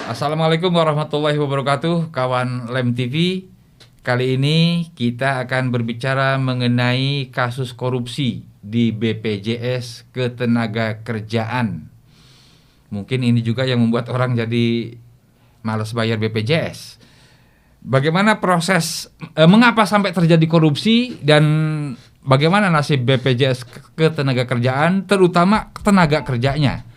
Assalamualaikum warahmatullahi wabarakatuh, kawan Lem TV. Kali ini kita akan berbicara mengenai kasus korupsi di BPJS Ketenagakerjaan. Mungkin ini juga yang membuat orang jadi malas bayar BPJS. Bagaimana proses, mengapa sampai terjadi korupsi dan bagaimana nasib BPJS Ketenagakerjaan, terutama tenaga kerjanya.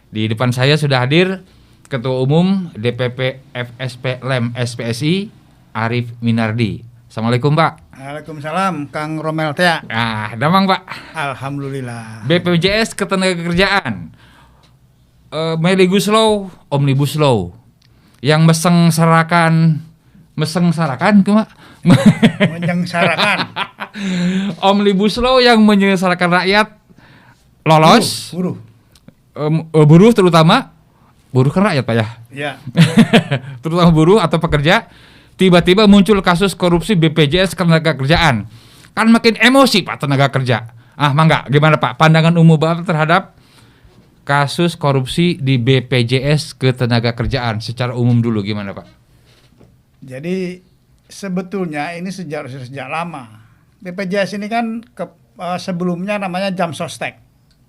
Di depan saya sudah hadir Ketua Umum DPP FSP Lem SPSI Arief Minardi. Assalamualaikum Pak. Waalaikumsalam Kang Romel Tea. Damang Pak. Alhamdulillah. BPJS Ketenagakerjaan, Omnibus Law, Omnibus Law yang menyengsarakan Menyengsarakan. Omnibus Law yang menyengsarakan rakyat lolos. Buruh. Terutama buruh kan rakyat Pak ya. Ya. Terutama buruh atau pekerja. Tiba-tiba muncul kasus korupsi BPJS Ketenagakerjaan. Kan makin emosi Pak tenaga kerja. Mangga, gimana Pak pandangan umum Bapak terhadap kasus korupsi di BPJS Ketenagakerjaan secara umum dulu gimana Pak? Jadi sebetulnya ini sejak lama. BPJS ini kan sebelumnya namanya Jam Sostek.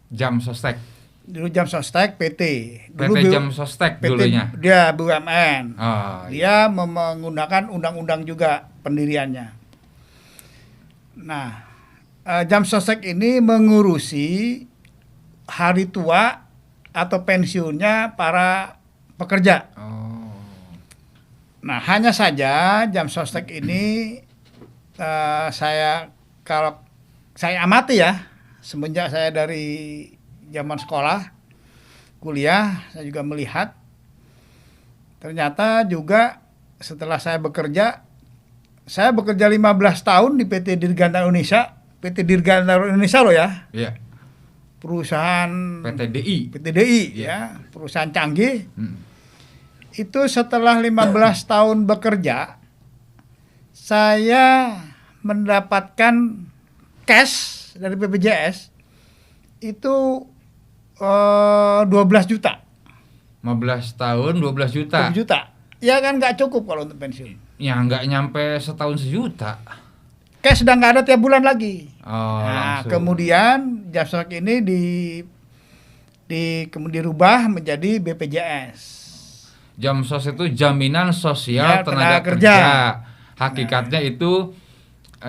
Jam Sostek. Dulu Jam Sostek PT. PT Jam Sostek PT, dulunya. Dia BUMN. Oh, dia menggunakan undang-undang juga pendiriannya. Nah, Jam Sostek ini mengurusi hari tua atau pensiunnya para pekerja. Oh. Nah, hanya saja Jam Sostek ini kalau saya amati ya, semenjak saya dari zaman sekolah, kuliah, saya juga melihat ternyata juga setelah saya bekerja 15 tahun di PT Dirgantara Indonesia. PT Dirgantara Indonesia loh ya. Iya. Perusahaan PT DI ya, perusahaan canggih. Itu setelah 15 tahun bekerja, saya mendapatkan cash dari BPJS itu 12 juta. 15 tahun 12 juta. 12 juta. Ya kan nggak cukup kalau untuk pensiun. Ya nggak nyampe setahun sejuta. Cash sudah nggak ada tiap bulan lagi. Nah, kemudian Jam Sostek ini kemudian dirubah menjadi BPJS. Jam Sos itu jaminan sosial tenaga kerja. Hakikatnya itu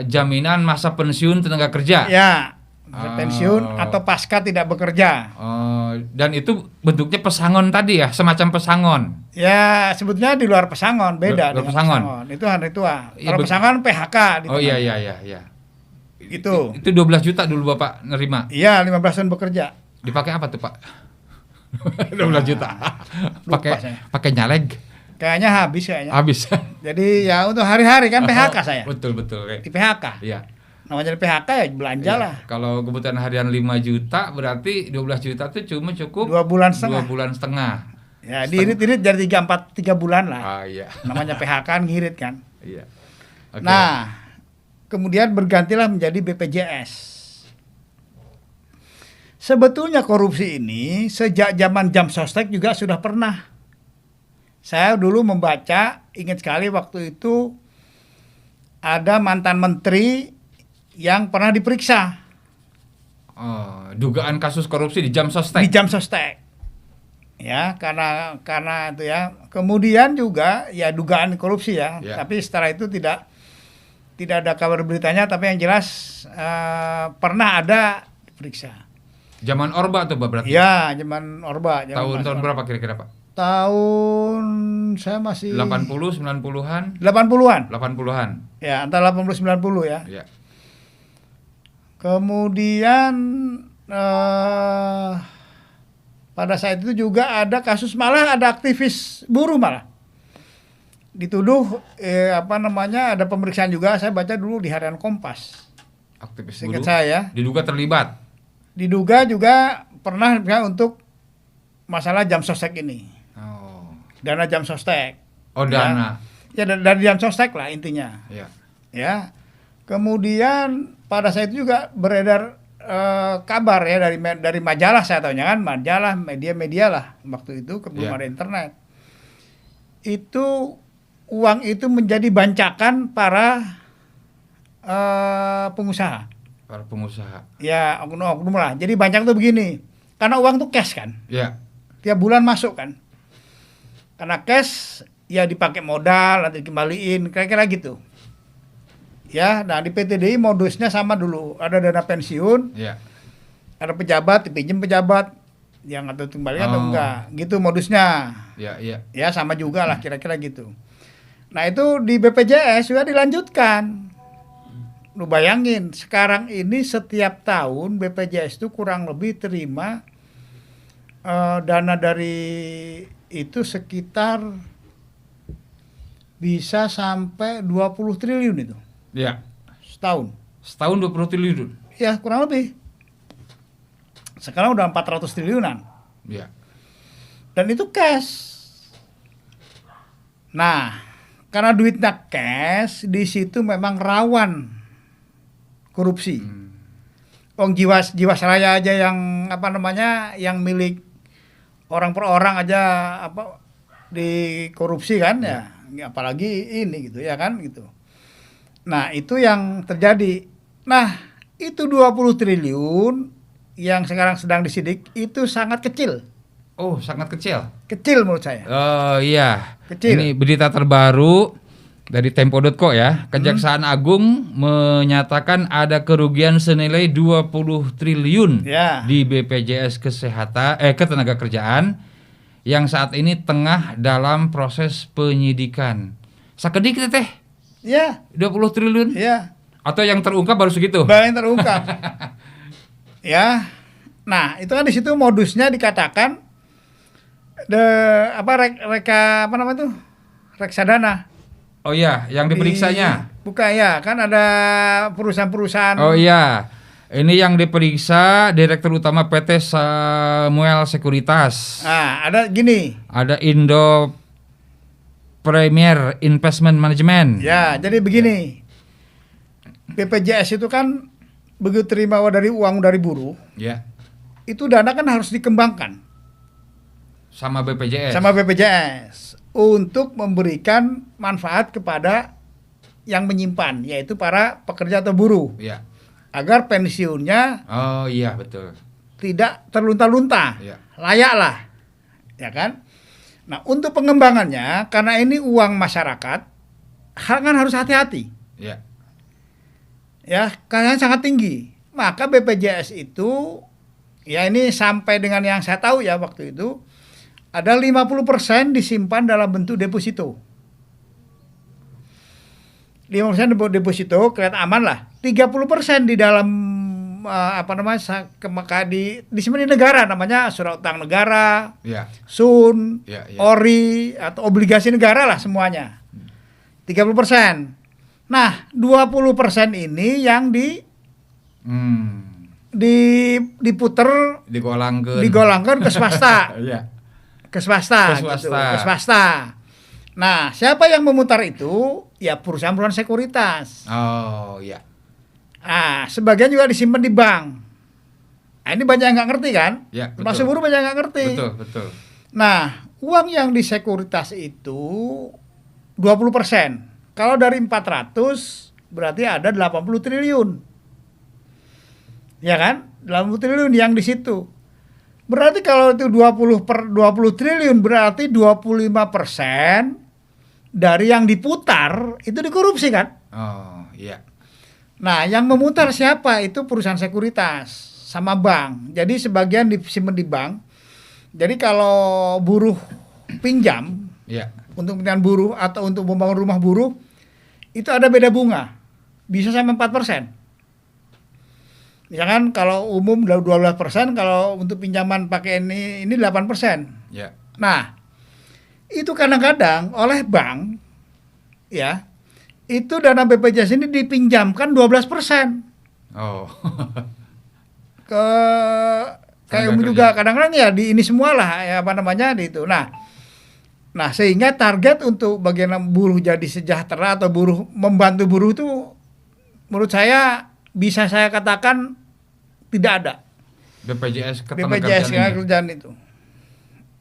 jaminan masa pensiun tenaga kerja. Ya. Pensiun atau pasca tidak bekerja. Dan itu bentuknya pesangon tadi ya, semacam pesangon. Ya, sebetulnya di luar pesangon, beda dengan pesangon. Itu hari tua. Ya, kalau pesangon PHK. Iya. Itu 12 juta dulu Bapak nerima. Iya, 15 tahun bekerja. Dipakai apa tuh Pak? 12 juta. Pakai nyaleg. Kayaknya habis kayaknya. Habis. Jadi ya untuk hari-hari kan PHK saya. Betul. Di PHK. Iya. Namanya PHK ya belanja lah. Kalau kebutuhan harian 5 juta berarti 12 juta itu cukup 2 bulan setengah. Ya, diirit-irit jadi 3 bulan lah. Iya. Namanya PHK kan ngirit kan. Iya. Okay. Nah, kemudian bergantilah menjadi BPJS. Sebetulnya korupsi ini sejak zaman Jam Sostek juga sudah pernah. Saya dulu membaca, ingat sekali waktu itu ada mantan menteri yang pernah diperiksa. Dugaan kasus korupsi di Jam Sostek. Di Jam Sostek. Ya, karena itu ya. Kemudian juga ya dugaan korupsi ya. Tapi setelah itu tidak ada kabar beritanya, tapi yang jelas pernah ada diperiksa. Zaman Orba tuh Pak berarti? Ya, zaman Orba. Tahun berapa kira-kira Pak? Tahun saya masih 80, 90-an? 80-an. 80-an. Ya, antara 80 90 ya. Iya. Kemudian pada saat itu juga ada kasus, malah ada aktivis buruh malah dituduh ada pemeriksaan juga. Saya baca dulu di Harian Kompas. Aktivis seingat buruh saya diduga terlibat. Diduga juga pernah untuk masalah Jam Sostek ini. Dana Jam Sostek. Dana. Ya dari Jam Sostek lah intinya. Iya. Ya. Kemudian pada saat itu juga beredar kabar ya dari majalah, saya tahunya kan majalah, media-media lah waktu itu, belum ada internet. itu uang itu menjadi bancakan para pengusaha. Para pengusaha. Ya, oknum-oknum lah. Jadi bancak tuh begini. Karena uang tuh cash kan. Ya. Tiap bulan masuk kan. Karena cash ya dipakai modal nanti dikembaliin kira-kira gitu. Ya, nah di PTDI modusnya sama dulu. Ada dana pensiun. Ya. Ada pejabat dipinjam pejabat yang atau kembali atau enggak. Gitu modusnya. Ya, ya. Ya, sama juga lah kira-kira gitu. Nah, itu di BPJS juga dilanjutkan. Lu bayangin, sekarang ini setiap tahun BPJS itu kurang lebih terima dana dari itu sekitar bisa sampai 20 triliun itu. Ya. Setahun. Setahun 20 triliun. Ya, kurang lebih. Sekarang udah 400 triliunan. Ya. Dan itu cash. Nah, karena duitnya cash, di situ memang rawan korupsi. Jiwasraya aja yang yang milik orang per orang aja dikorupsi kan ya. Apalagi ini gitu ya kan gitu. Nah, itu yang terjadi. Nah, itu 20 triliun yang sekarang sedang disidik itu sangat kecil. Oh, sangat kecil. Kecil menurut saya. Oh iya. Kecil. Ini berita terbaru dari Tempo.co ya. Kejaksaan Agung menyatakan ada kerugian senilai 20 triliun di BPJS Ketenagakerjaan yang saat ini tengah dalam proses penyidikan. Sakedik teh. Ya. 20 triliun? Ya. Atau yang terungkap baru segitu? Baru yang terungkap. Ya. Nah, itu kan di situ modusnya dikatakan reksadana. Oh iya, yang diperiksanya. Bukan ya, kan ada perusahaan-perusahaan. Oh iya. Ini yang diperiksa Direktur Utama PT Samuel Sekuritas. Nah, ada gini. Ada Indo Premier Investment Management. Ya, jadi begini. BPJS itu kan begitu terima uang dari buruh. Ya. Itu dana kan harus dikembangkan. Sama BPJS. Sama BPJS. Untuk memberikan manfaat kepada yang menyimpan, yaitu para pekerja atau buruh. Ya. Agar pensiunnya oh iya betul tidak terlunta-lunta, layak lah, ya kan? Nah, untuk pengembangannya karena ini uang masyarakat, kan harus hati-hati, ya karena sangat tinggi. Maka BPJS itu, ya ini sampai dengan yang saya tahu ya waktu itu ada 50% disimpan dalam bentuk deposito. 5% deposito kelihatan aman lah. 30% di dalam disimpan di negara, namanya surat utang negara, SUN, ORI atau obligasi negara lah semuanya. 30%. Nah, 20% ini yang diputer digolangkan ke swasta. Ke swasta. Ke swasta. Nah, siapa yang memutar itu? Ya perusahaan-perusahaan sekuritas. Oh, iya. Ah, sebagian juga disimpan di bank. Nah, ini banyak yang nggak ngerti kan? Ya, termasuk buruh banyak yang nggak ngerti. Betul. Nah, uang yang di sekuritas itu 20%. Kalau dari 400 berarti ada 80 triliun. Ya kan? 80 triliun yang di situ. Berarti kalau itu 20 triliun berarti 25% dari yang diputar itu dikorupsi kan? Oh, iya. Nah, yang memutar siapa? Itu perusahaan sekuritas sama bank. Jadi sebagian disimpan di bank. Jadi kalau buruh pinjam untuk pinjaman buruh atau untuk membangun rumah buruh itu ada beda bunga. Bisa sampai 4%. Misalkan kalau umum 12%, kalau untuk pinjaman pakai ini 8%. Ya. Nah, itu kadang-kadang oleh bank, ya, itu dana BPJS ini dipinjamkan 12%. Oh. Kayak juga kadang-kadang ya di ini semualah ya di itu. Nah, sehingga target untuk bagian buruh jadi sejahtera atau buruh membantu buruh itu menurut saya bisa saya katakan tidak ada. BPJS Ketenagakerjaan itu.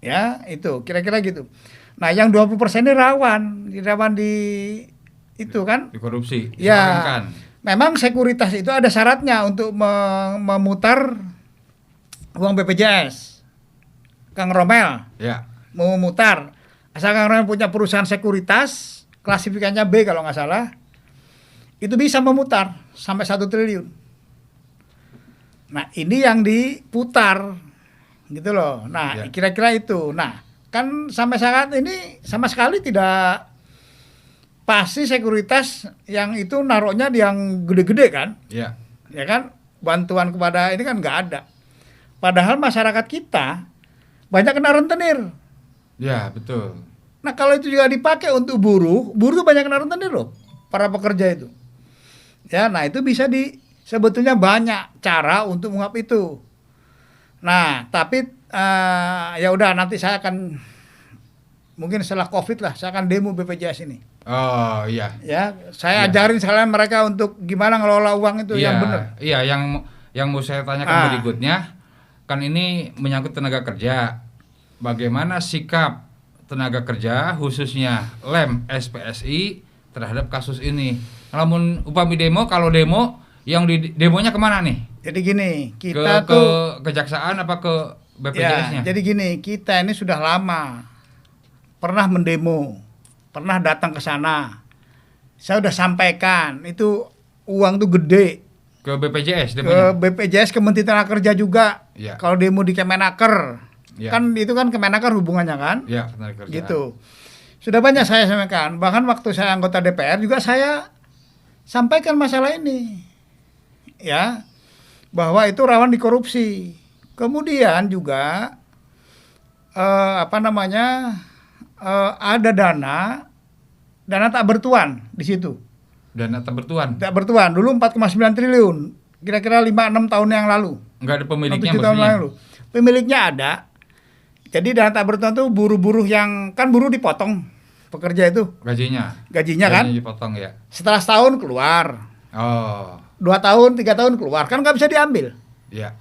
Ya, itu kira-kira gitu. Nah, yang 20% ini rawan di itu kan. Di korupsi. Ya. Disarankan. Memang sekuritas itu ada syaratnya untuk memutar uang BPJS. Kang Romel. Ya. Mau memutar. Asal Kang Romel punya perusahaan sekuritas, klasifikasinya B kalau nggak salah, itu bisa memutar sampai 1 triliun. Nah, ini yang diputar, gitu loh. Nah, kira-kira itu. Nah, kan sampai saat ini sama sekali tidak pasti sekuritas yang itu naruhnya di yang gede-gede kan? Ya. Ya kan? Bantuan kepada ini kan nggak ada. Padahal masyarakat kita banyak kena rentenir. Ya, betul. Nah, kalau itu juga dipakai untuk buruh banyak kena rentenir loh, para pekerja itu. Ya, nah itu bisa sebetulnya banyak cara untuk mengungkap itu. Nah, tapi ya udah nanti saya akan mungkin setelah Covid lah, saya akan demo BPJS ini. Oh iya. Ya, saya ajarin sekalian mereka untuk gimana ngelola uang itu yang benar. Iya, yang mau saya tanyakan berikutnya, kan ini menyangkut tenaga kerja. Bagaimana sikap tenaga kerja khususnya LEM SPSI terhadap kasus ini? Namun upami demo, kalau demo yang di demonya kemana nih? Jadi gini, kita ke kejaksaan apa ke BPJS-nya? Ya, jadi gini, kita ini sudah lama pernah mendemo, pernah datang ke sana. Saya udah sampaikan, itu uang tuh gede. Ke BPJS Ke demonya? BPJS, Kementerian Tenaga Kerja juga. Ya. Kalau demo di Kemenaker, kan itu kan Kemenaker hubungannya kan? Ya, tenaga kerja. Gitu. Sudah banyak saya sampaikan, bahkan waktu saya anggota DPR juga saya sampaikan masalah ini. Ya, bahwa itu rawan dikorupsi. Kemudian juga ada dana tak bertuan di situ. Dana tak bertuan. Tak bertuan dulu 4,9 triliun, kira-kira 5-6 tahun yang lalu. Enggak ada pemiliknya 7 tahun lalu. Pemiliknya ada. Jadi dana tak bertuan itu buruh-buruh yang kan buruh dipotong pekerja itu. Gajinya kan? Dipotong ya. Setelah setahun keluar. Oh. 2 tahun, 3 tahun keluar, kan nggak bisa diambil. Ya.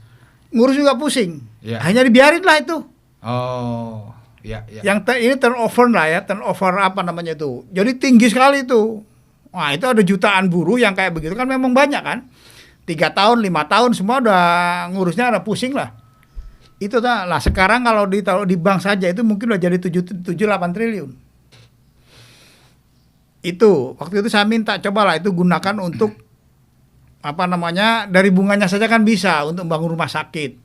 Ngurus juga pusing. Ya. Hanya dibiarin lah itu. Oh. Ya. Ini turnover lah ya, turnover apa namanya itu. Jadi tinggi sekali itu. Wah, itu ada jutaan buruh yang kayak begitu kan memang banyak kan. 3 tahun, 5 tahun semua udah ngurusnya ada pusing lah. Itu lah sekarang kalau ditaruh di bank saja itu mungkin udah jadi 7-8 triliun. Itu waktu itu saya minta cobalah itu gunakan untuk dari bunganya saja kan bisa untuk membangun rumah sakit.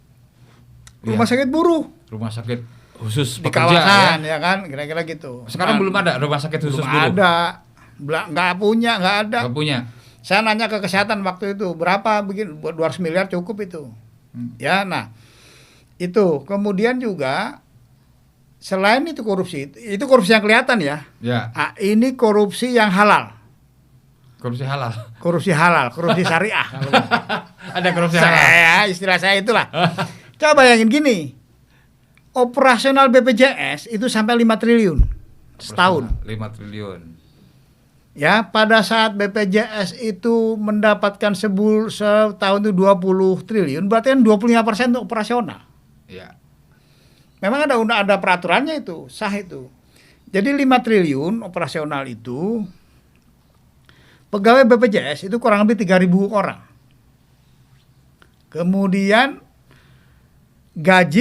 Rumah sakit buruh. Rumah sakit khusus di pekerja kawasan ya kan, kira-kira gitu. Sekarang belum ada rumah sakit khusus buruh. Ada. Nggak ada. Nggak punya. Saya nanya ke kesehatan waktu itu, berapa bikin 200 miliar cukup itu. Ya, nah. Itu kemudian juga selain itu korupsi yang kelihatan ya. Ya. Nah, ini korupsi yang halal. Korupsi halal. Korupsi syariah. Ada korupsi halal. Istilah saya itulah. Coba bayangin gini. Operasional BPJS itu sampai 5 triliun setahun. 5 triliun. Ya, pada saat BPJS itu mendapatkan setahun itu 20 triliun, berarti kan 25% itu operasional. Ya. Memang ada peraturannya itu, sah itu. Jadi 5 triliun operasional itu pegawai BPJS itu kurang lebih 3.000 orang. Kemudian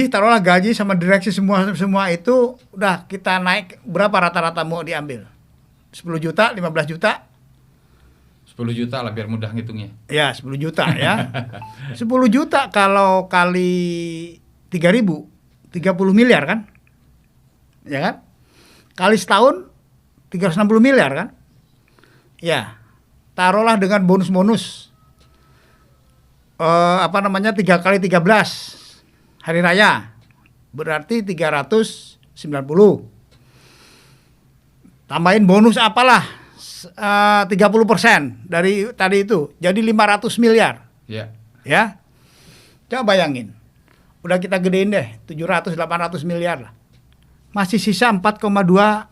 taruhlah gaji sama direksi semua itu udah kita naik berapa rata-rata mau diambil? 10 juta, 15 juta? 10 juta lah biar mudah ngitungnya. Ya, 10 juta ya. 10 juta kalau kali 3.000, 30 miliar kan? Ya kan? Kali setahun 360 miliar kan? Ya. Taruhlah dengan bonus-bonus 3 kali 13 hari raya. Berarti 390. Tambahin bonus apalah 30% dari tadi itu. Jadi 500 miliar. Ya. Ya. Coba bayangin. Udah kita gedein deh 700-800 miliar lah. Masih sisa 4,2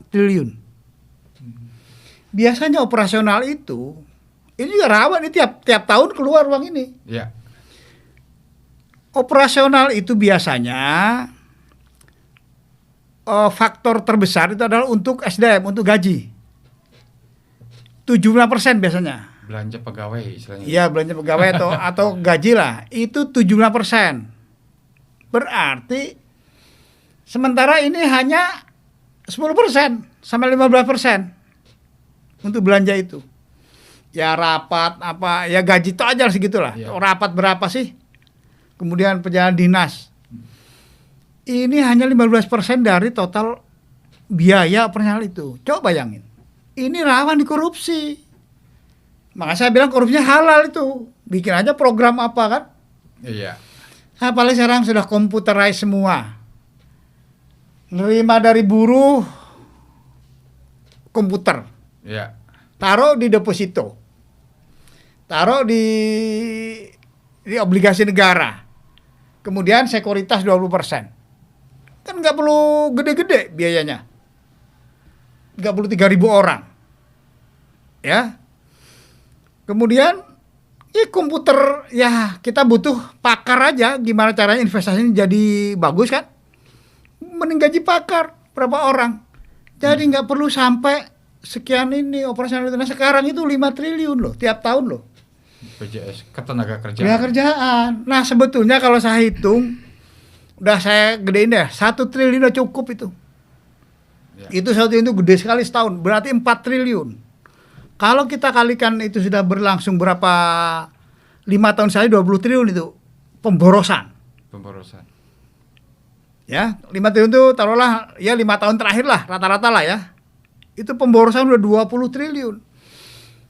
triliun. Biasanya operasional itu ini juga rawan, ini tiap tahun keluar uang ini. Ya. Operasional itu biasanya faktor terbesar itu adalah untuk SDM, untuk gaji. 75% biasanya. Belanja pegawai istilahnya. Iya, belanja pegawai atau gaji lah. Itu 75%. Berarti sementara ini hanya 10% sampai 15% untuk belanja itu. Ya rapat apa, ya gaji itu aja segitulah. Ya. Rapat berapa sih? Kemudian perjalanan dinas. Ini hanya 15% dari total biaya operasional itu. Coba bayangin. Ini rawan dikorupsi. Makanya saya bilang korupsinya halal itu. Bikin aja program apa kan? Iya. Apalagi sekarang sudah computerized semua. Nerima dari buruh komputer. Iya. Taruh di deposito. Taruh di obligasi negara. Kemudian sekuritas 20%. Kan nggak perlu gede-gede biayanya. Nggak perlu 3.000 orang. Ya. Kemudian ya komputer, ya kita butuh pakar aja gimana caranya investasi ini jadi bagus kan. Mending gaji pakar berapa orang. Jadi nggak perlu sampai sekian ini operasional. Nah, sekarang itu 5 triliun loh tiap tahun loh. BPJS Ketenagakerjaan. Tenaga kerjaan. Nah sebetulnya kalau saya hitung, udah saya gedein deh, 1 triliun udah cukup itu. Ya. Itu 1 triliun itu gede sekali setahun, berarti 4 triliun. Kalau kita kalikan itu sudah berlangsung berapa 5 tahun saya 20 triliun itu pemborosan. Pemborosan. Ya, 5 triliun itu taruhlah ya 5 tahun terakhir lah rata-rata lah ya. Itu pemborosan udah 20 triliun.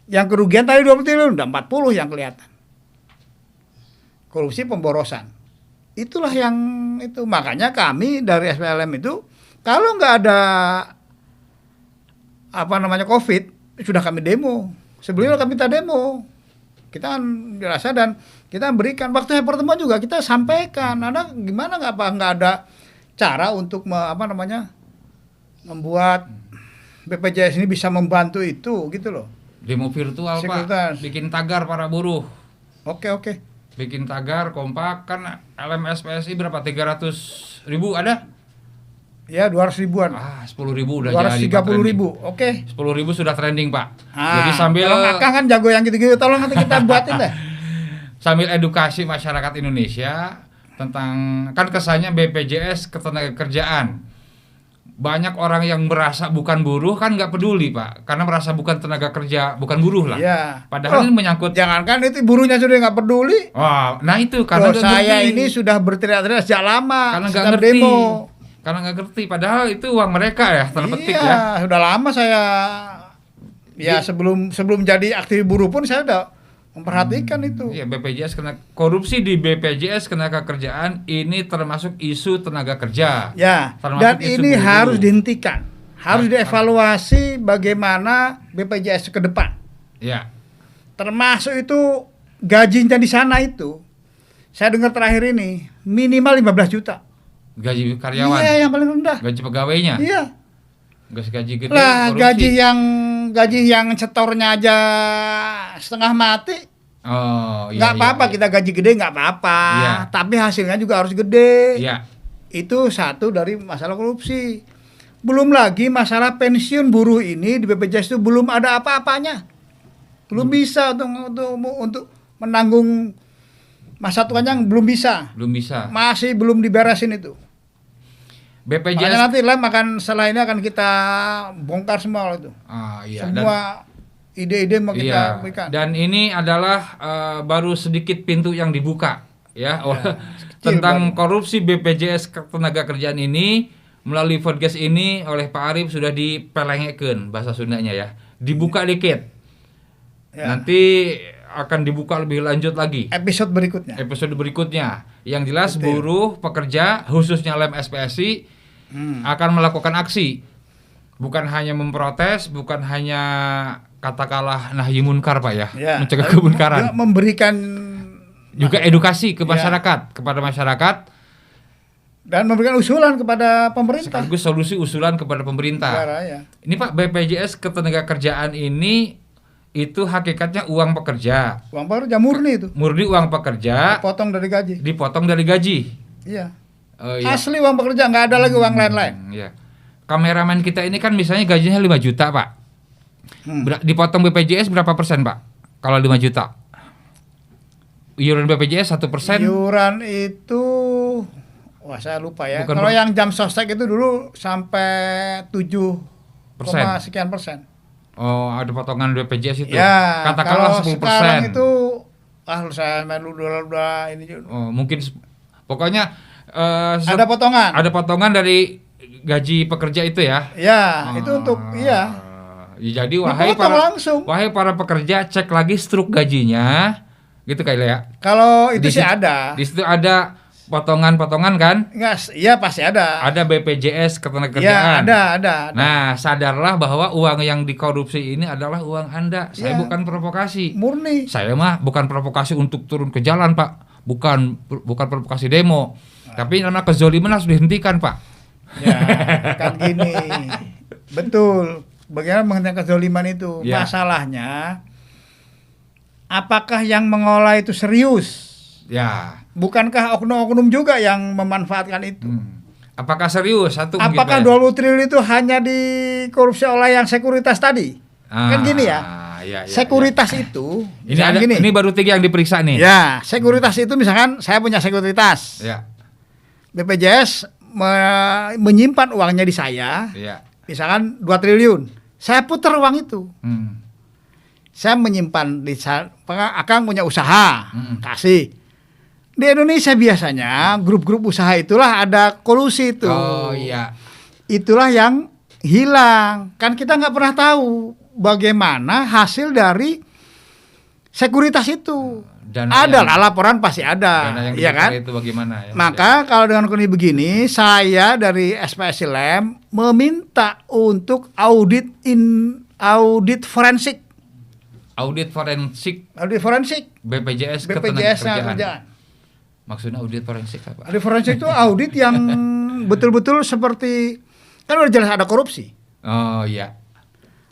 Yang kerugian tadi 20 triliun, udah 40 yang kelihatan. Korupsi pemborosan. Itulah yang itu. Makanya kami dari SPLM itu, kalau nggak ada COVID, sudah kami demo. Sebelumnya kami minta demo. Kita dirasa dan kita berikan. Waktu saya pertemuan juga kita sampaikan. Ada gimana nggak ada cara untuk membuat BPJS ini bisa membantu itu gitu loh. Demo virtual Sekuritas. Pak, bikin tagar para buruh. Oke. Bikin tagar kompak kan LMSPSI berapa 300.000 ada? Ya 200 ribuan. 10.000 udah jadi. 230 ribu. Oke. 10.000 sudah trending Pak. Ah, Jadi sambil tolong Akang kan jago yang gitu-gitu, tolong nanti kita buatin deh. sambil edukasi masyarakat Indonesia tentang kan kesannya BPJS Ketenagakerjaan. Banyak orang yang merasa bukan buruh kan nggak peduli Pak, karena merasa bukan tenaga kerja, bukan buruh lah. Iya. Padahal ini menyangkut. Jangankan itu buruhnya sudah nggak peduli. Wah, nah itu karena Loh, saya ngerti. ini sudah berteriak-teriak sejak lama. Karena nggak setiap ngerti. demo. Karena nggak ngerti. Padahal itu uang mereka ya, tanda petik ya. Iya, sudah lama saya. Ya sebelum jadi aktivis buruh pun saya udah memperhatikan itu. Iya, BPJS kena korupsi di BPJS Ketenagakerjaan ini termasuk isu tenaga kerja. Ya, Termasuk dan isu ini buruh. harus dihentikan. Harus dievaluasi bagaimana BPJS ke depan. Ya. Termasuk itu gajinya di sana itu. Saya dengar terakhir ini minimal 15 juta. Gaji karyawan. Iya, yang paling rendah. Gaji pegawainya. Iya. Gaji gede. Lah, korupsi. gaji yang setornya aja setengah mati. Oh, iya. Nggak apa-apa iya. kita gaji gede nggak apa-apa. Iya. Tapi hasilnya juga harus gede. Iya. Itu satu dari masalah korupsi. Belum lagi masalah pensiun buruh ini di BPJS itu belum ada apa-apanya. Belum bisa untuk menanggung masa tuanya, belum bisa. Belum bisa. Masih belum diberesin itu. BPJS. Makanya nanti setelah ini akan kita bongkar semua itu. Iya. Semua ide-ide mau kita Iya. berikan. Dan ini adalah baru sedikit pintu yang dibuka ya, tentang baru. korupsi BPJS Ketenagakerjaan ini melalui podcast ini oleh Pak Arif sudah dipelengkeun bahasa Sundanya ya. Dibuka dikit. Ya. Nanti akan dibuka lebih lanjut lagi. Episode berikutnya. Episode berikutnya. Yang jelas Betul. buruh, pekerja, khususnya LEM SPSI akan melakukan aksi. Bukan hanya memprotes, bukan hanya katakanlah nahi munkar Pak ya, Ya. mencegah kemungkaran. Juga memberikan Juga edukasi ke Ya. masyarakat, kepada masyarakat, dan memberikan usulan kepada pemerintah. sekaligus solusi usulan kepada pemerintah. Negara, ya. Ini Pak, BPJS Ketenagakerjaan ini itu hakikatnya uang pekerja, Uang baru murni itu. murni uang pekerja, Potong dari gaji. dipotong dari gaji. Iya. Iya. Asli uang pekerja, nggak ada lagi uang lain-lain. Iya. kameramen kita ini kan misalnya gajinya 5 juta, Pak. Dipotong BPJS berapa persen, Pak? Kalau 5 juta. Iuran BPJS 1%. Iuran itu wah saya lupa ya. Bukan Kalau yang jam sostek itu dulu sampai 7, sekian persen. Oh, ada potongan BPJS itu. Ya, Katakanlah kalau 10%. sekarang itu saya main udah ini juga. Oh, mungkin pokoknya Ada potongan. ada potongan dari gaji pekerja itu ya. Ya, itu untuk Ya, jadi Dipotong langsung. wahai para pekerja, cek lagi struk gajinya. Gitu kali ya. Kalau itu Di sih situ- ada. Di situ ada potongan-potongan kan? Enggak, iya pasti ada. Ada BPJS ketenagakerjaan. Iya, ada. Nah, sadarlah bahwa uang yang dikorupsi ini adalah uang Anda. Saya Ya. bukan provokasi. Murni. Saya mah bukan provokasi untuk turun ke jalan, Pak. Bukan provokasi demo. Tapi namanya kezoliman harus dihentikan, Pak. Ya, kan gini. Betul. Bagaimana menghentikan kezaliman itu? Ya. Masalahnya apakah yang mengolah itu serius? Ya. Bukankah oknum-oknum juga yang memanfaatkan itu? Apakah serius satu mungkin, Apakah Pak, ya? 20 triliun itu hanya dikorupsi oleh yang sekuritas tadi? Kan gini ya. Ya, Sekuritas itu Ini ada gini. ini baru 3 yang diperiksa nih. Ya, sekuritas itu misalkan saya punya sekuritas. Ya. BPJS menyimpan uangnya di saya, Ya. misalkan 2 triliun. Saya putar uang itu. Hmm. Saya menyimpan di Akang punya usaha, kasih. Di Indonesia biasanya grup-grup usaha itulah ada kolusi itu. Oh iya. Itulah yang hilang. Kan kita nggak pernah tahu bagaimana hasil dari sekuritas itu. Adalah laporan pasti ada, Dana yang iya kan? itu bagaimana ya? Maka kalau dengan kondisi begini, saya dari SPSI Lem meminta untuk audit forensik. Audit forensik Audit forensik BPJS BPJS ketenagakerjaan. kerjaan. Maksudnya audit forensik apa? Audit forensik itu audit yang betul-betul seperti kan udah jelas ada korupsi. Oh iya.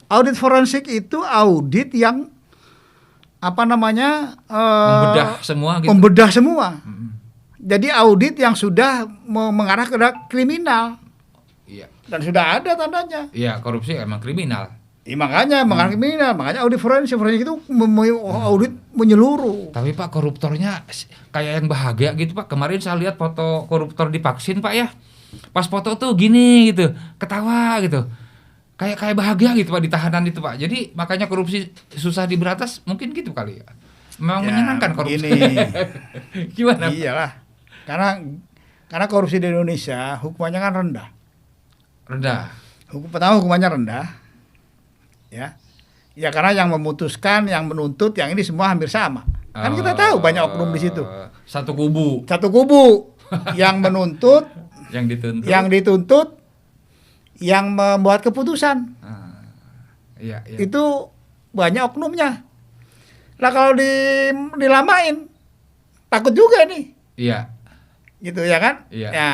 Audit forensik itu audit yang apa namanya Membedah semua gitu. membedah semua. Jadi audit yang sudah mengarah ke kriminal Iya. dan sudah ada tandanya. Iya, korupsi emang kriminal. Makanya mengarah kriminal, makanya audit forensik itu audit menyeluruh. Tapi Pak, koruptornya kayak yang bahagia gitu Pak. Kemarin saya lihat foto koruptor divaksin Pak ya. Pas foto tuh gini gitu, ketawa gitu. Kayak bahagia gitu Pak di tahanan itu Pak. Jadi makanya korupsi susah diberantas mungkin gitu kali ya. Memang menyenangkan korupsi. Gini. Gimana? Pak? Iyalah. Karena korupsi di Indonesia hukumannya kan rendah. Rendah. Pertama hukumannya rendah. Ya. Ya karena yang memutuskan, yang menuntut, yang ini semua hampir sama. Kan kita tahu banyak oknum di situ. Satu kubu. Satu kubu yang menuntut, Yang dituntut. yang dituntut, yang membuat keputusan. Iya, iya. Itu banyak oknumnya. Lah kalau dilamain takut juga nih. Iya. Gitu ya kan? Iya. Ya.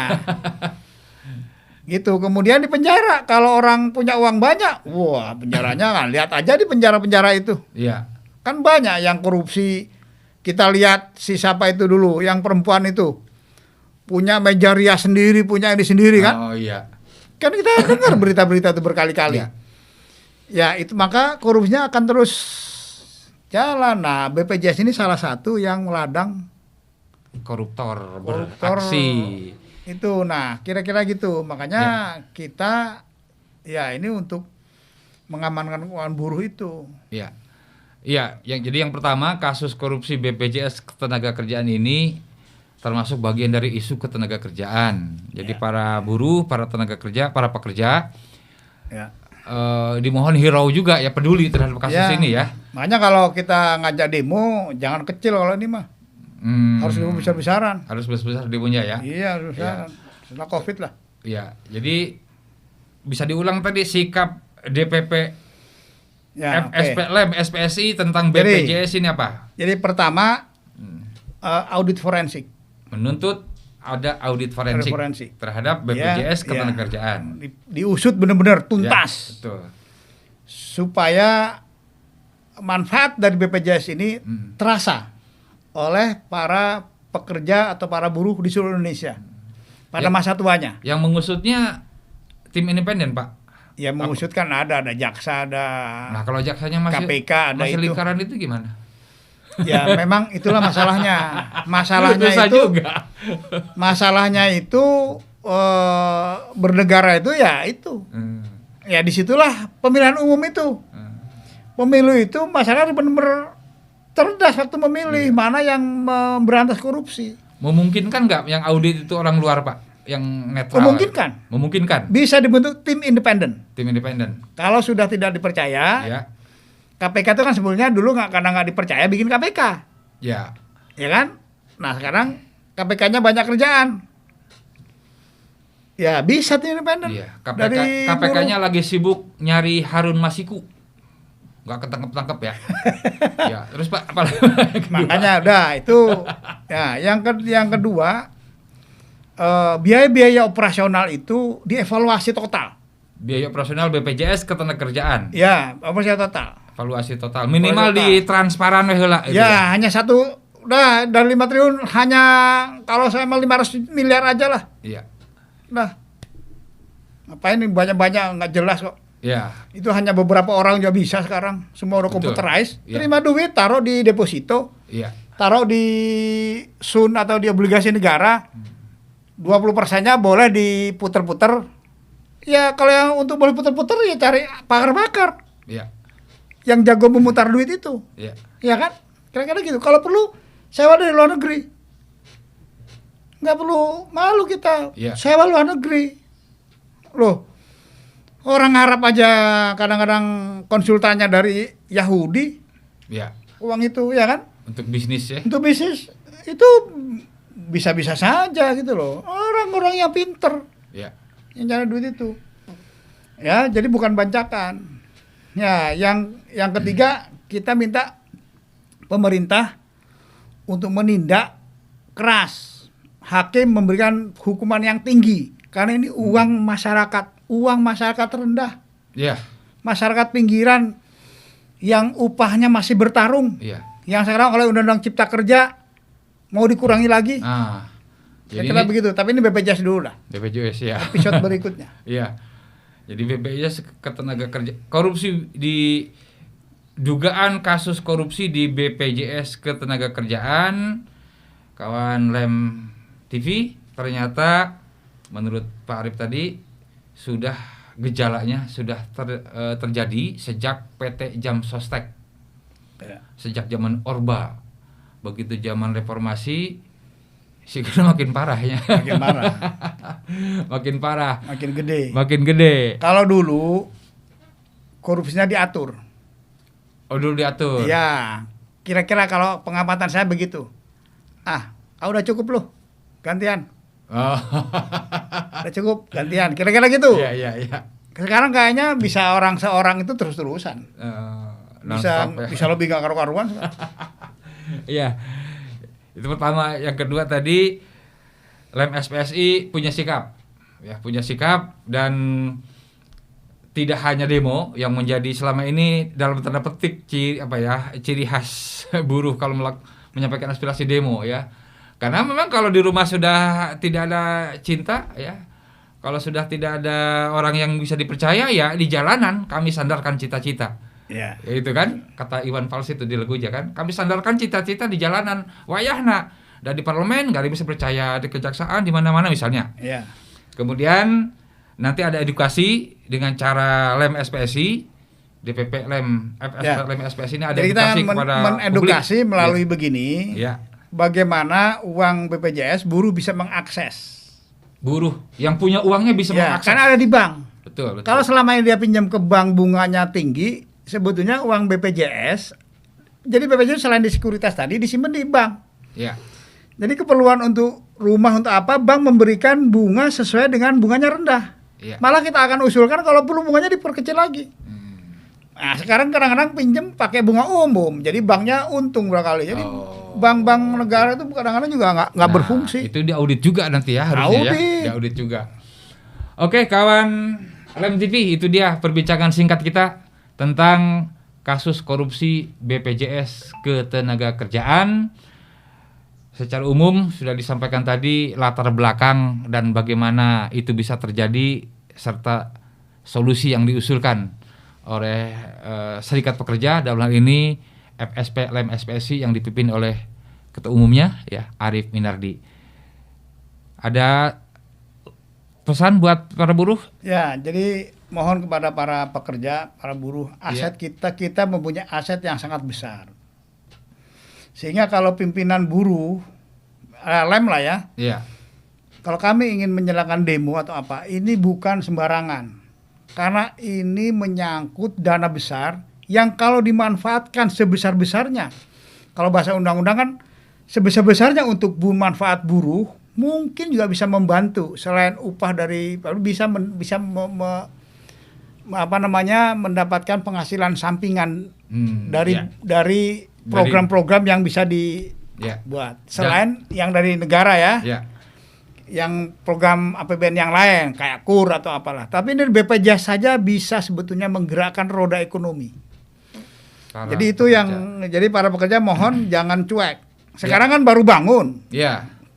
Gitu. Kemudian di penjara kalau orang punya uang banyak, wah penjaranya kan lihat aja di penjara-penjara itu. Iya. Kan banyak yang korupsi. Kita lihat si siapa itu dulu, yang perempuan itu. Punya meja rias sendiri, punya ini sendiri kan? Oh iya. Kan kita dengar berita-berita itu berkali-kali. Iya. Ya itu maka korupsinya akan terus jalan. Nah BPJS ini salah satu yang meladang Koruptor koruptor beraksi. itu. Nah kira-kira gitu. Makanya kita ya ini untuk mengamankan keuangan buruh itu. Iya. Iya, jadi yang pertama kasus korupsi BPJS ketenagakerjaan ini termasuk bagian dari isu ketenagakerjaan. Jadi para buruh, para tenaga kerja, para pekerja Ya. Dimohon hirau juga ya, peduli terhadap kasus ini ya. Makanya kalau kita ngajak demo jangan kecil kalau ini mah. Harus demo besar-besaran. Harus besar-besar demonya ya. Iya, harus besaran. Setelah Covid lah. Iya, jadi bisa diulang tadi sikap DPP Ya, FSPLM, SPSI tentang BPJS ini apa? Jadi pertama audit forensik. Menuntut ada audit forensik terhadap BPJS ketenagakerjaan. Diusut benar-benar tuntas. Ya, betul. Supaya manfaat dari BPJS ini terasa oleh para pekerja atau para buruh di seluruh Indonesia pada masa tuanya. Yang mengusutnya tim independen, Pak? Ya mengusut kan ada jaksa, ada Nah, kalau jaksanya masih KPK, ada masih itu. lingkaran itu gimana? Ya memang itulah masalahnya. Masalahnya Susah itu juga. masalahnya itu bernegara itu ya itu. Ya disitulah pemilihan umum itu. Pemilu itu masyarakat benar-benar cerdas waktu memilih mana yang memberantas korupsi. Memungkinkan nggak yang audit itu orang luar, Pak? Yang netral? Memungkinkan. Memungkinkan. Bisa dibentuk tim independen. Tim independen. Kalau sudah tidak dipercaya, Ya. KPK itu kan sebelumnya dulu karena nggak dipercaya bikin KPK, Ya. ya kan? Nah sekarang KPK-nya banyak kerjaan, ya bisa tim independen. Iya. Dari KPK-nya lagi sibuk nyari Harun Masiku. Nggak ketangkep-tangkep ya. Ya. Terus Pak, apa lagi? Makanya udah itu. Ya, yang kedua biaya-biaya operasional itu dievaluasi total. Biaya operasional BPJS Ketenagakerjaan. Ya, operasi total. Evaluasi total. Minimal di transparan weh heula. Ya, hanya satu. Udah dari 5 triliun hanya kalau saya mau 500 miliar aja lah. Iya. Nah, ngapain ini banyak-banyak nggak jelas kok. Ya. Itu hanya beberapa orang juga bisa sekarang. Semua udah Betul. computerized. Iya. Terima duit, taruh di deposito, Iya. taruh di sun atau di obligasi negara. 20%-nya boleh diputer-puter. Ya kalau yang untuk boleh puter-puter ya cari pakar-pakar Iya. yang jago memutar duit itu. Iya. Ya kan? Kira-kira gitu. Kalau perlu sewa dari luar negeri. Nggak perlu malu kita. Iya. Sewa luar negeri. Loh, orang Arab aja kadang-kadang konsultannya dari Yahudi. Iya. Uang itu, ya kan? Untuk bisnis ya. Untuk bisnis itu bisa-bisa saja gitu loh. Orang-orang yang pinter Iya. yang cari duit itu. Ya, jadi bukan bancakan. Ya, yang ketiga kita minta pemerintah untuk menindak keras. Hakim memberikan hukuman yang tinggi karena ini uang masyarakat rendah. Iya. Masyarakat pinggiran yang upahnya masih bertarung. Iya. Yang sekarang oleh Undang-Undang Cipta Kerja mau dikurangi lagi. Ah. Jadi Kira-kira ini begitu, tapi ini BPJS dulu lah. BPJS ya. Episode berikutnya. Iya. Jadi BPJS ketenaga kerja korupsi di dugaan kasus korupsi di BPJS Ketenagakerjaan kawan Lem TV ternyata menurut Pak Arif tadi sudah gejalanya sudah terjadi sejak PT Jam Sostek. Ya. Sejak zaman Orba. Begitu zaman reformasi sih makin parah ya. Makin marah, Makin parah. makin gede. Makin gede. Kalau dulu korupsinya diatur. Oh dulu diatur. Ya, kira-kira kalau pengamatan saya begitu. Udah cukup loh, gantian. Oh. Udah cukup, gantian. Kira-kira gitu. Iya iya iya. Sekarang kayaknya bisa orang seorang itu terus-terusan. Bisa Non-stop ya. bisa lebih gak karu-karuan. Iya. Itu pertama, yang kedua tadi Lem SPSI punya sikap. Ya, punya sikap dan tidak hanya demo yang menjadi selama ini dalam tanda petik ciri khas buruh kalau menyampaikan aspirasi demo ya. Karena memang kalau di rumah sudah tidak ada cinta ya. Kalau sudah tidak ada orang yang bisa dipercaya ya di jalanan kami sandarkan cita-cita. Ya. Ya itu kan kata Iwan Fals itu di lagunya kan, kami sandarkan cita-cita di jalanan wayahna dan di parlemen gak ada bisa percaya, di kejaksaan di mana-mana misalnya. Ya. Kemudian nanti ada edukasi dengan cara Lem SPSI, DPP Lem Ya. Lem SPSI ini ada Jadi kita edukasi kepada menedukasi publik. melalui begini. Ya. Bagaimana uang BPJS buruh bisa mengakses. Buruh yang punya uangnya bisa Ya, mengakses. karena ada di bank. Betul. Kalau selama ini dia pinjam ke bank bunganya tinggi, sebetulnya uang BPJS, jadi BPJS selain di sekuritas tadi disimpan di bank. Ya. Jadi keperluan untuk rumah untuk apa, bank memberikan bunga sesuai dengan bunganya rendah. Ya. Malah kita akan usulkan kalau perlu bunganya diperkecil lagi. Nah sekarang kadang-kadang pinjam pakai bunga umum, jadi banknya untung berkali. Jadi bank-bank negara itu kadang-kadang juga nggak berfungsi. Itu diaudit juga nanti ya harusnya ya. Diaudit juga. Oke kawan Lem TV, itu dia perbincangan singkat kita tentang kasus korupsi BPJS Ketenagakerjaan. Secara umum sudah disampaikan tadi latar belakang dan bagaimana itu bisa terjadi serta solusi yang diusulkan oleh Serikat Pekerja, dalam hal ini FSP Lem SPSI yang dipimpin oleh Ketua Umumnya ya Arief Minardi. Ada pesan buat para buruh? Ya, jadi mohon kepada para pekerja, para buruh, aset kita mempunyai aset yang sangat besar. Sehingga kalau pimpinan buruh, Lem lah ya, kalau kami ingin menyalakan demo atau apa, ini bukan sembarangan. Karena ini menyangkut dana besar yang kalau dimanfaatkan sebesar-besarnya, kalau bahasa undang-undang kan sebesar-besarnya untuk manfaat buruh, mungkin juga bisa membantu selain upah dari mendapatkan penghasilan sampingan dari program-program yang bisa dibuat selain yang dari negara yang program APBN yang lain kayak KUR atau apalah. Tapi ini BPJS saja bisa sebetulnya menggerakkan roda ekonomi. Jadi itu jadi para pekerja mohon jangan cuek. Sekarang kan baru bangun.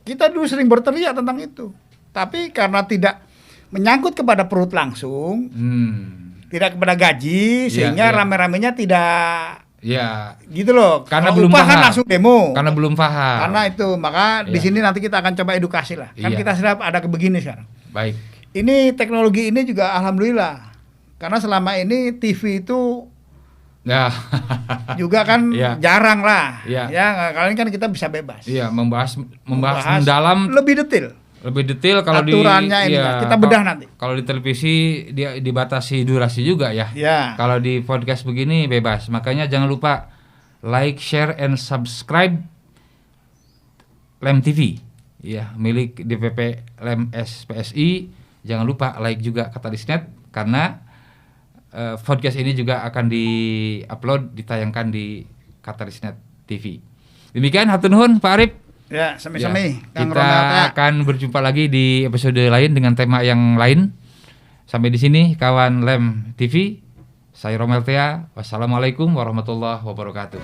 Kita dulu sering berteriak tentang itu. Tapi karena tidak menyangkut kepada perut langsung, tidak kepada gaji, sehingga rame-ramenya tidak gitu loh. Karena kalau belum upah paham. Kan langsung demo. Karena belum paham. Karena itu, maka di sini nanti kita akan coba edukasi lah. Kan kita sudah ada begini sekarang. Baik. Ini teknologi ini juga alhamdulillah. Karena selama ini TV itu juga kan jarang lah. Kali ini kan kita bisa bebas. Membahas mendalam lebih detail kalau aturannya ini kita bedah nanti. Kalau di televisi dia dibatasi durasi juga ya. Kalau di podcast begini bebas. Makanya jangan lupa like, share, and subscribe Lem TV. Milik DPP Lem SPSI. Jangan lupa like juga Katalis.net karena podcast ini juga akan di-upload, ditayangkan di Katalis.net TV. Demikian hatur nuhun Pak Arief. Ya, sami-sami. Kita akan berjumpa lagi di episode lain dengan tema yang lain. Sampai di sini kawan Lem TV. Saya Romel Tea. Wassalamualaikum warahmatullahi wabarakatuh.